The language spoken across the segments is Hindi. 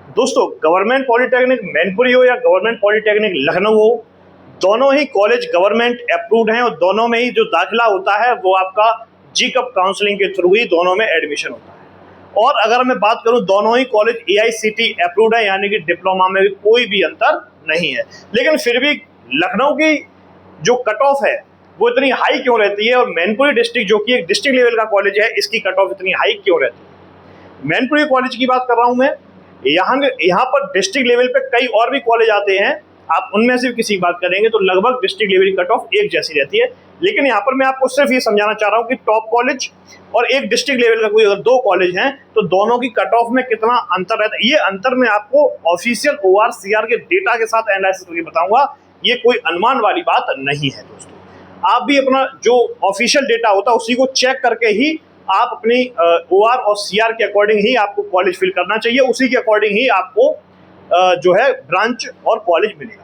दोस्तों, गवर्नमेंट पॉलिटेक्निक मैनपुरी हो या गवर्नमेंट पॉलिटेक्निक लखनऊ हो, दोनों ही कॉलेज गवर्नमेंट अप्रूव्ड हैं और दोनों में ही जो दाखिला होता है वो आपका जीकअप काउंसलिंग के थ्रू ही दोनों में एडमिशन होता है। और अगर मैं बात करूं, दोनों ही कॉलेज AICTE अप्रूव्ड है, यानी कि डिप्लोमा में भी कोई भी अंतर नहीं है। लेकिन फिर भी लखनऊ की जो कट ऑफ है वो इतनी हाई क्यों रहती है, और मैनपुरी डिस्ट्रिक्ट जो कि एक डिस्ट्रिक्ट लेवल का कॉलेज है, इसकी कट ऑफ इतनी हाई क्यों रहती है? मैनपुरी कॉलेज की बात कर रहा हूं मैं। यहाँ पर डिस्ट्रिक्ट लेवल पे कई और भी कॉलेज आते हैं, आप उनमें से किसी की बात करेंगे तो लगभग डिस्ट्रिक्ट लेवल की कट ऑफ एक जैसी रहती है। लेकिन यहाँ पर मैं आपको सिर्फ ये समझाना चाह रहा हूँ कि टॉप कॉलेज और एक डिस्ट्रिक्ट लेवल का कोई अगर दो कॉलेज हैं तो दोनों की कट ऑफ में कितना अंतर रहता है, ये अंतर मैं आपको ऑफिशियल ORCR के डेटा के साथ एनालिसिस करके बताऊंगा। ये कोई अनुमान वाली बात नहीं है दोस्तों। आप भी अपना जो ऑफिशियल डेटा होता है उसी को चेक करके ही आप अपनी OR और CR के अकॉर्डिंग ही आपको कॉलेज फिल करना चाहिए, उसी के अकॉर्डिंग ही आपको जो है ब्रांच और कॉलेज मिलेगा।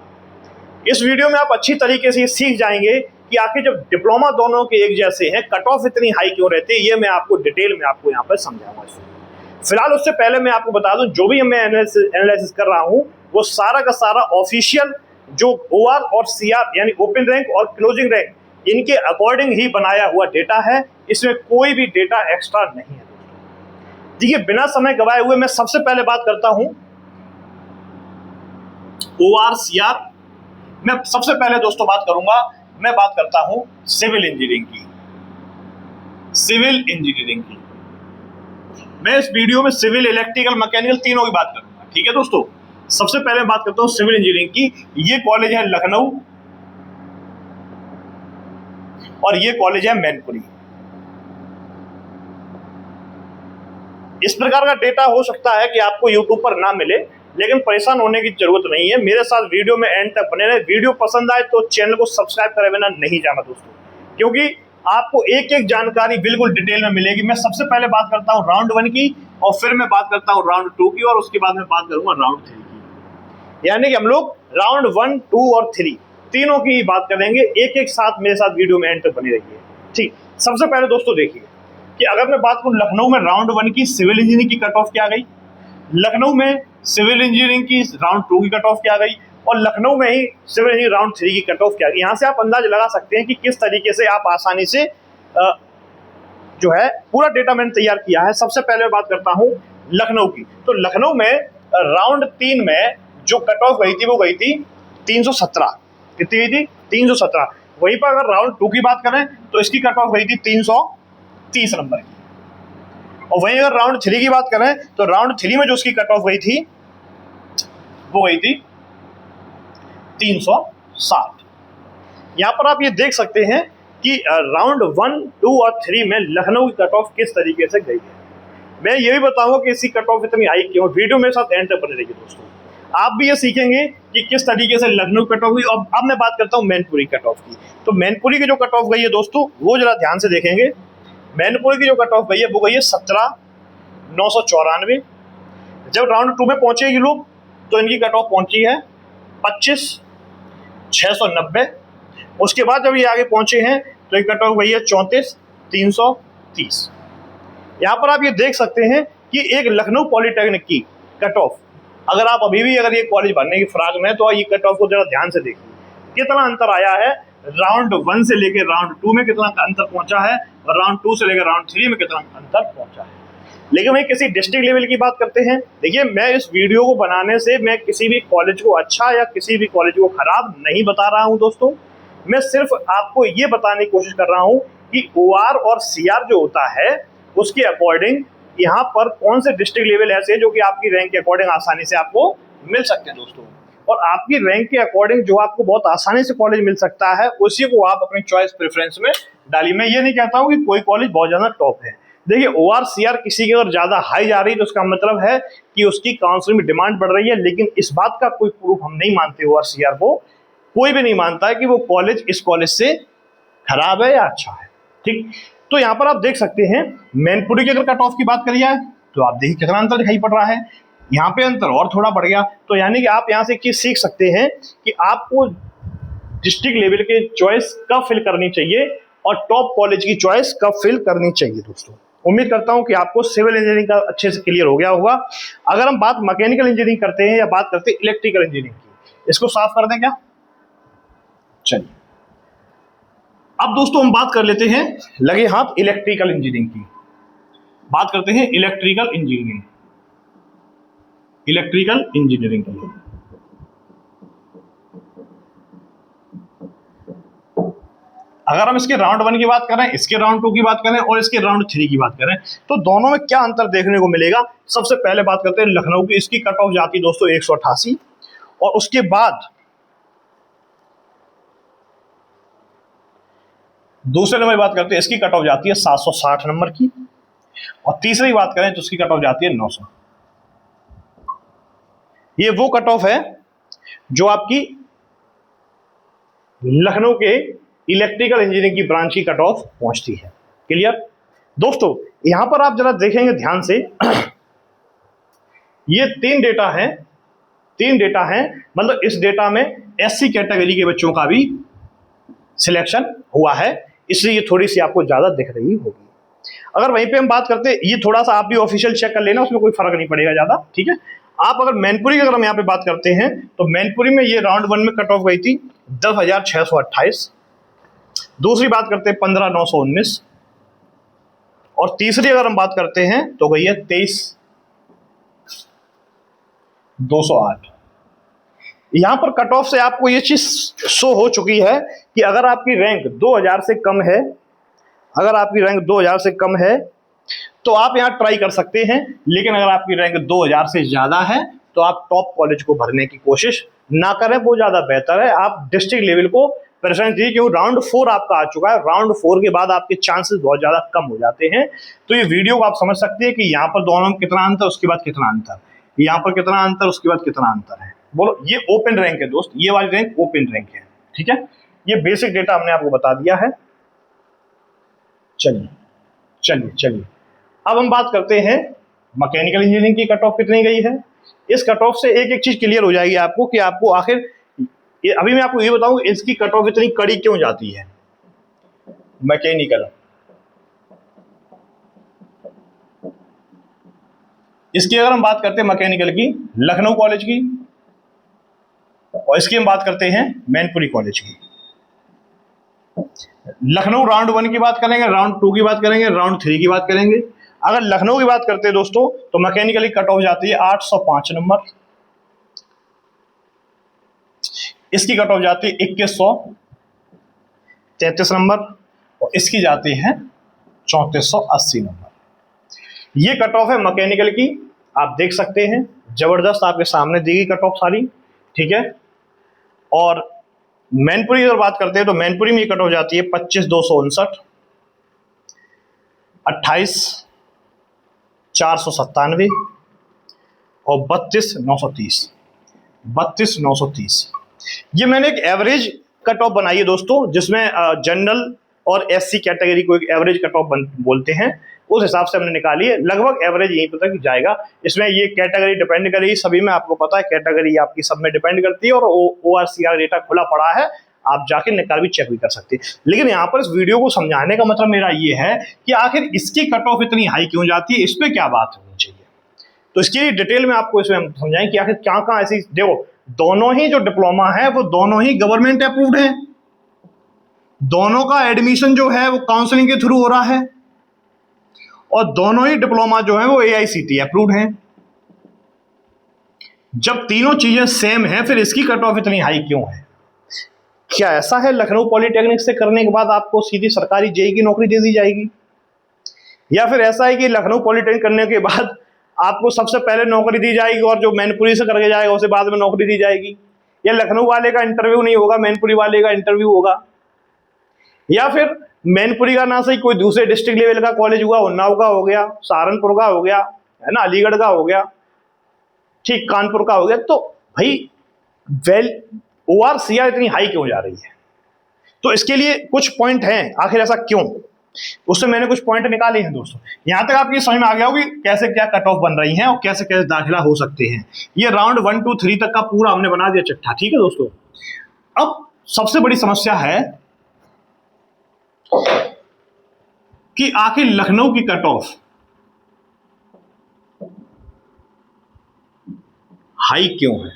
इस वीडियो में आप अच्छी तरीके से सीख जाएंगे कि आखिर जब डिप्लोमा दोनों के एक जैसे हैं, कट ऑफ इतनी हाई क्यों रहती है, ये मैं आपको डिटेल में आपको यहाँ पर समझाऊंगा। फिलहाल उससे पहले मैं आपको बता दूं, जो भी मैं एनालिसिस कर रहा हूँ वो सारा का सारा ऑफिशियल जो OR और CR यानी ओपन रैंक और क्लोजिंग रैंक इनके अकॉर्डिंग ही बनाया हुआ डेटा है, इसमें कोई भी डेटा एक्स्ट्रा नहीं है। देखिए, बिना समय गवाए हुए मैं सबसे पहले बात करता हूं ORCR। मैं सबसे पहले दोस्तों बात करूंगा, मैं बात करता हूं सिविल इंजीनियरिंग की। सिविल इंजीनियरिंग की मैं इस वीडियो में सिविल, इलेक्ट्रिकल, मैकेनिकल तीनों की बात करूंगा, ठीक है दोस्तों। सबसे पहले बात करता हूं सिविल इंजीनियरिंग की। ये कॉलेज है लखनऊ और ये कॉलेज है मैनपुरी। इस प्रकार का डेटा हो सकता है कि आपको YouTube पर ना मिले, लेकिन परेशान होने की जरूरत नहीं है। मेरे साथ वीडियो में एंड तक बने रहे। वीडियो पसंद आए तो चैनल को सब्सक्राइब करे बिना नहीं जाना दोस्तों, क्योंकि आपको एक एक जानकारी बिल्कुल डिटेल में मिलेगी। मैं सबसे पहले बात करता हूँ राउंड 1 की, और फिर मैं बात करता हूँ राउंड 2 की, और उसके बाद मैं बात करूंगा राउंड 3 की। यानी कि हम लोग राउंड 1, 2 और 3 तीनों की ही बात करेंगे। एक एक साथ मेरे साथ वीडियो में एंड तक बनी रहिए, ठीक। सबसे पहले दोस्तों देखिए कि अगर मैं बात करूं लखनऊ में राउंड 1 की सिविल इंजीनियरिंग की कट ऑफ क्या गई, लखनऊ में सिविल इंजीनियरिंग की राउंड 2 की कट ऑफ क्या गई, और लखनऊ में ही सिविल इंजीनियरिंग राउंड 3 की कट ऑफ क्या गई। यहाँ से आप अंदाज लगा सकते हैं कि किस तरीके से आप आसानी से जो है पूरा डेटा मैंने तैयार किया है। सबसे पहले बात करता हूँ लखनऊ की। तो लखनऊ में राउंड 3 में जो कट ऑफ गई थी वो गई थी 317। कितनी गई थी? 317। वहीं पर अगर राउंड 2 की बात करें तो इसकी कट ऑफ गई थी 330 नंबर की। और वहीं अगर राउंड 3 की बात करें तो राउंड 3 में जो उसकी कट ऑफ गई थी वो गई थी 360। यहां पर आप ये देख सकते हैं कि राउंड 1, 2 और 3 में लखनऊ की कट ऑफ किस तरीके से गई है। मैं ये भी बताऊंगा कि इसकी कट ऑफ इतनी हाई क्यों। वीडियो मेरे साथ एंड तक बने रहिए दोस्तों। आप भी ये सीखेंगे कि किस तरीके से लखनऊ कट ऑफ हुई। अब मैं बात करता हूँ मैनपुरी कट ऑफ की। तो मैनपुरी की जो कट ऑफ गई है दोस्तों, वो जरा ध्यान से देखेंगे। मैनपुरी की जो कट ऑफ गई है वो गई है 17,994। जब राउंड 2 में पहुंचेगी लोग तो इनकी कट ऑफ पहुंची है 25,690। उसके बाद जब ये आगे पहुंचे हैं तो ये कट ऑफ गई है 34,330। यहाँ पर आप ये देख सकते हैं कि एक लखनऊ पॉलिटेक्निक की कट ऑफ, अगर आप अभी भी अगर ये कॉलेज भरने की फिराक में, तो ये कट ऑफ को जरा ध्यान से देखिए कितना अंतर आया है। राउंड 1 से लेकर राउंड 2 में कितना अंतर पहुंचा है, और राउंड 2 से लेकर राउंड 3 में कितना अंतर पहुंचा है। लेकिन वही किसी डिस्ट्रिक्ट लेवल की बात करते हैं। देखिए, मैं इस वीडियो को बनाने से मैं किसी भी कॉलेज को अच्छा या किसी भी कॉलेज को खराब नहीं बता रहा हूं दोस्तों। मैं सिर्फ आपको ये बताने की कोशिश कर रहा हूं कि OR और CR जो होता है उसके अकॉर्डिंग यहाँ पर कौन से डिस्ट्रिक्ट लेवल ऐसे हैं जो कि आपकी रैंक के अकॉर्डिंग आसानी से आपको मिल सकते हैं दोस्तों। और आपकी रैंक के अकॉर्डिंग जो आपको बहुत आसानी से कॉलेज मिल सकता है, उसी को आप अपनी चॉइस प्रेफरेंस में डालिए। मैं ये नहीं कहता हूँ कि कोई कॉलेज बहुत ज्यादा टॉप है। देखिए, ORCR किसी की अगर ज्यादा हाई जा रही है तो उसका मतलब है कि उसकी काउंसलिंग में डिमांड बढ़ रही है, लेकिन इस बात का कोई प्रूफ हम नहीं मानते। ORCR को कोई भी नहीं मानता है कि वो कॉलेज इस कॉलेज से खराब है या अच्छा है, ठीक। तो यहाँ पर आप देख सकते हैं मैनपुरी की अगर कट ऑफ की बात करी जाए तो आप देखिए कितना अंतर दिखाई पड़ रहा है। यहाँ पे अंतर और थोड़ा बढ़ गया। तो यानी कि आप यहाँ से एक चीज सीख सकते हैं कि आपको डिस्ट्रिक्ट लेवल के चॉइस कब फिल करनी चाहिए और टॉप कॉलेज की चॉइस कब फिल करनी चाहिए दोस्तों। उम्मीद करता हूं कि आपको सिविल इंजीनियरिंग का अच्छे से क्लियर हो गया होगा। अगर हम बात मैकेनिकल इंजीनियरिंग करते हैं या बात करते हैं इलेक्ट्रिकल इंजीनियरिंग की, इसको साफ कर दें क्या? चलिए, अब दोस्तों हम बात कर लेते हैं लगे हाथ इलेक्ट्रिकल इंजीनियरिंग की। बात करते हैं इलेक्ट्रिकल इंजीनियरिंग, इलेक्ट्रिकल इंजीनियरिंग की। अगर हम इसके राउंड 1 की बात करें, इसके राउंड 2 की बात करें और इसके राउंड 3 की बात करें, तो दोनों में क्या अंतर देखने को मिलेगा? सबसे पहले बात करते हैं लखनऊ की। इसकी कट ऑफ जाती है दोस्तों 188, और उसके बाद दूसरे नंबर की बात करते हैं, इसकी कट ऑफ जाती है 760 नंबर की, और तीसरी बात करें तो उसकी कट ऑफ जाती है 900। ये वो कट ऑफ है जो आपकी लखनऊ के इलेक्ट्रिकल इंजीनियरिंग की ब्रांच की कट ऑफ पहुंचती है। क्लियर दोस्तों? यहां पर आप जरा देखेंगे ध्यान से, ये तीन डेटा हैं, मतलब इस डेटा में एससी कैटेगरी के बच्चों का भी सिलेक्शन हुआ है, इसलिए ये थोड़ी सी आपको ज्यादा दिख रही होगी। अगर वहीं पे हम बात करते हैं, ये थोड़ा सा आप भी ऑफिशियल चेक कर लेना, उसमें कोई फर्क नहीं पड़ेगा ज्यादा, ठीक है। आप अगर मैनपुरी की अगर हम यहाँ पे बात करते हैं, तो मैनपुरी में ये राउंड 1 में कट ऑफ गई थी 10,628। दूसरी बात करते हैं 15,919, और तीसरी अगर हम बात करते हैं तो गई है 23,208। यहां पर कट ऑफ से आपको ये चीज शो हो चुकी है कि अगर आपकी रैंक 2000 से कम है, अगर आपकी रैंक 2000 से कम है तो आप यहां ट्राई कर सकते हैं, लेकिन अगर आपकी रैंक 2000 से ज्यादा है तो आप टॉप कॉलेज को भरने की कोशिश ना करें, वो ज्यादा बेहतर है। आप डिस्ट्रिक्ट लेवल को प्रेफरेंस दीजिए, क्योंकि राउंड 4 आपका आ चुका है। राउंड 4 के बाद आपके चांसेस बहुत ज्यादा कम हो जाते हैं। तो ये वीडियो को आप समझ सकते हैं कि यहाँ पर दोनों में कितना अंतर, उसके बाद कितना अंतर, यहाँ पर कितना अंतर, उसके बाद कितना अंतर है। बोलो, ये ओपन रैंक है दोस्त, ये वाली रैंक ओपन रैंक है, ठीक है। ये बेसिक डेटा हमने आपको बता दिया है। चलिए चलिए चलिए, अब हम बात करते हैं मैकेनिकल इंजीनियरिंग की कट ऑफ कितनी गई है। इस कट ऑफ से एक एक चीज क्लियर हो जाएगी आपको कि आपको आखिर, अभी मैं आपको ये बताऊं इसकी कट ऑफ इतनी कड़ी क्यों जाती है मैकेनिकल। इसकी अगर हम बात करते हैं मैकेनिकल की लखनऊ कॉलेज की, और इसकी हम बात करते हैं मैनपुरी कॉलेज की। लखनऊ राउंड 1 की बात करेंगे, राउंड 2 की बात करेंगे, राउंड 3 की बात करेंगे। अगर लखनऊ की बात करते हैं दोस्तों, तो मैकेनिकल की कट ऑफ जाती है 805 नंबर, इसकी कट ऑफ जाती है 2133 नंबर, और इसकी जाती है 3480 नंबर। ये कट ऑफ है मैकेनिकल की, आप देख सकते हैं, जबरदस्त आपके सामने दी गई कट ऑफ सारी, ठीक है। और मैनपुरी अगर बात करते हैं तो मैनपुरी में कट ऑफ जाती है 25,259, 28,497 और 32,930। ये मैंने एक एवरेज कट ऑफ बनाई है दोस्तों, जिसमें जनरल और एससी कैटेगरी को एक एवरेज कट ऑफ बोलते हैं, उस हिसाब से हमने निकाली है। लगभग एवरेज यहीं तक जाएगा। इसमें ये कैटेगरी डिपेंड करेगी, सभी में आपको पता है कैटेगरी आपकी सब में डिपेंड करती है, और ORCR डेटा खुला पड़ा है, आप जाके निकाल भी चेक भी कर सकते हैं। लेकिन यहाँ पर इस वीडियो को समझाने का मतलब मेरा ये है कि आखिर इसकी कट ऑफ इतनी हाई क्यों जाती है, इस पर क्या बात होनी चाहिए। तो इसकी डिटेल में आपको इसमें हम समझाएं कि आखिर क्या कहाँ ऐसी, देखो दोनों ही जो डिप्लोमा है वो दोनों ही गवर्नमेंट अप्रूव्ड है, दोनों का एडमिशन जो है वो काउंसलिंग के थ्रू हो रहा है, और दोनों ही डिप्लोमा जो है वो AICTE अप्रूव्ड है। जब तीनों चीजें सेम हैं, फिर इसकी कट ऑफ इतनी हाई क्यों है? क्या ऐसा है लखनऊ पॉलिटेक्निक से करने के बाद आपको सीधी सरकारी जेई की नौकरी दे दी जाएगी, या फिर ऐसा है कि लखनऊ पॉलिटेक्निक करने के बाद आपको सबसे पहले नौकरी दी जाएगी और जो मैनपुरी से करके जाएगा उसे बाद में नौकरी दी जाएगी, या लखनऊ वाले का इंटरव्यू नहीं होगा, मैनपुरी वाले का इंटरव्यू होगा, या फिर मैनपुरी का ना सही कोई दूसरे डिस्ट्रिक्ट लेवल का कॉलेज हुआ, उन्नाव का हो गया, सहारनपुर का हो गया, है ना, अलीगढ़ का हो गया, ठीक, कानपुर का हो गया। तो भाई ORCR इतनी हाई क्यों जा रही है? तो इसके लिए कुछ पॉइंट हैं, आखिर ऐसा क्यों, उससे मैंने कुछ पॉइंट निकाले हैं दोस्तों। यहां तक आपकी समझ में आ गया होगी कैसे क्या कट ऑफ बन रही हैं और कैसे कैसे दाखिला हो सकते हैं। ये राउंड 1 2 3 तक का पूरा हमने बना दिया चिट्ठा, ठीक है दोस्तों। अब सबसे बड़ी समस्या है कि आखिर लखनऊ की कट ऑफ हाई क्यों है।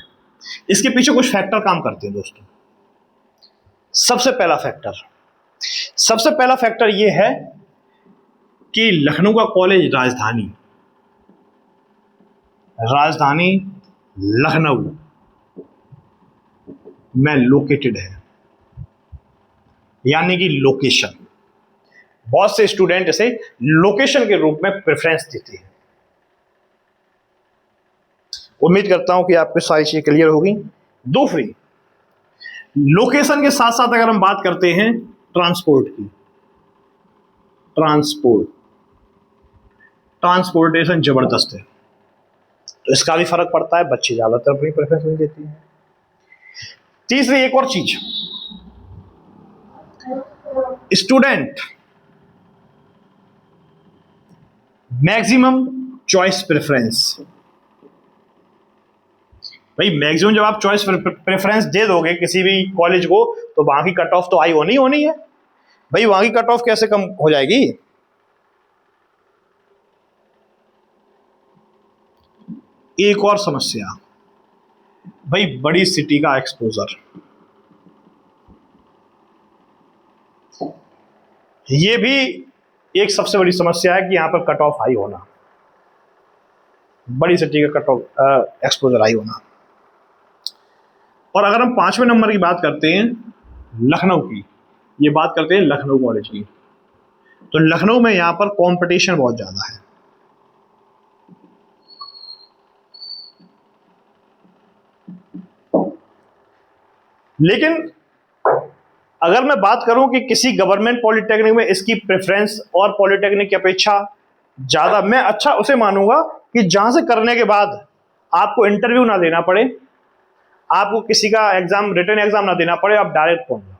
इसके पीछे कुछ फैक्टर काम करते हैं दोस्तों। सबसे पहला फैक्टर यह है कि लखनऊ का कॉलेज राजधानी लखनऊ में लोकेटेड है, यानी कि लोकेशन। बहुत से स्टूडेंट इसे लोकेशन के रूप में प्रेफरेंस देते हैं। उम्मीद करता हूं कि आपको सारी चीजें क्लियर होगी। दूसरी, लोकेशन के साथ साथ अगर हम बात करते हैं ट्रांसपोर्ट की, ट्रांसपोर्टेशन जबरदस्त है, तो इसका भी फर्क पड़ता है। बच्चे ज्यादातर अपनी प्रेफरेंस नहीं देते हैं। तीसरी एक और चीज, स्टूडेंट मैक्सिमम चॉइस प्रेफरेंस। भाई मैक्सिमम जब आप चॉइस प्रेफरेंस दे दोगे किसी भी कॉलेज को, तो वहां की कट ऑफ तो हाई होनी है। भाई वहां की कट ऑफ कैसे कम हो जाएगी। एक और समस्या, भाई बड़ी सिटी का एक्सपोजर। ये भी एक सबसे बड़ी समस्या है कि यहां पर कट ऑफ हाई होना, बड़ी सिटी का कट ऑफ एक्सपोजर हाई होना। और अगर हम 5वें नंबर की बात करते हैं लखनऊ की, ये बात करते हैं लखनऊ कॉलेज की, तो लखनऊ में यहां पर कंपटीशन बहुत ज्यादा है। लेकिन अगर मैं बात करूं कि किसी गवर्नमेंट पॉलिटेक्निक में इसकी प्रेफरेंस और पॉलिटेक्निक की अपेक्षा ज्यादा, मैं अच्छा उसे मानूंगा कि जहां से करने के बाद आपको इंटरव्यू ना देना पड़े, आपको किसी का एग्जाम, रिटन एग्जाम ना देना पड़े, आप डायरेक्ट पहुंच जाओ।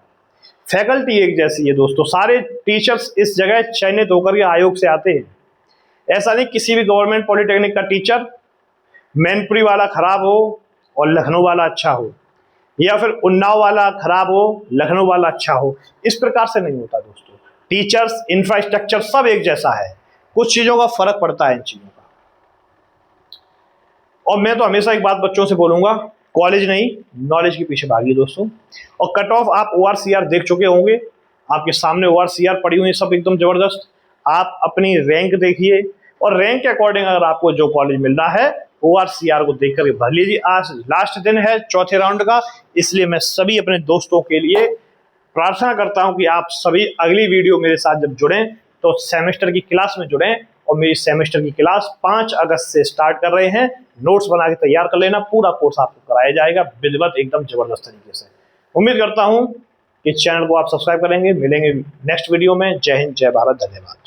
फैकल्टी एक जैसी है दोस्तों, सारे टीचर्स इस जगह चयनित होकर के आयोग से आते हैं। ऐसा नहीं किसी भी गवर्नमेंट पॉलिटेक्निक का टीचर मैनपुरी वाला खराब हो और लखनऊ वाला अच्छा हो, या फिर उन्नाव वाला खराब हो लखनऊ वाला अच्छा हो। इस प्रकार से नहीं होता दोस्तों। टीचर्स, इंफ्रास्ट्रक्चर सब एक जैसा है, कुछ चीजों का फर्क पड़ता है इन चीजों का। और मैं तो हमेशा एक बात बच्चों से बोलूंगा, कॉलेज नहीं नॉलेज के पीछे भागिए दोस्तों। और कट ऑफ आप ORCR देख चुके होंगे, आपके सामने ORCR पड़ी हुई है, सब एकदम जबरदस्त। आप अपनी रैंक देखिए और रैंक के अकॉर्डिंग अगर आपको जो कॉलेज मिल रहा है ORCR को देख करके भर लीजिए। आज लास्ट दिन है चौथे राउंड का, इसलिए मैं सभी अपने दोस्तों के लिए प्रार्थना करता हूं कि आप सभी अगली वीडियो मेरे साथ जब जुड़ें तो सेमेस्टर की क्लास में जुड़ें। और मेरी सेमेस्टर की क्लास 5 अगस्त से स्टार्ट कर रहे हैं। नोट्स बना के तैयार कर लेना, पूरा कोर्स आपको कराया जाएगा विधिवत एकदम जबरदस्त तरीके से। उम्मीद करता हूं कि चैनल को आप सब्सक्राइब करेंगे। मिलेंगे नेक्स्ट वीडियो में। जय हिंद, जय भारत, धन्यवाद।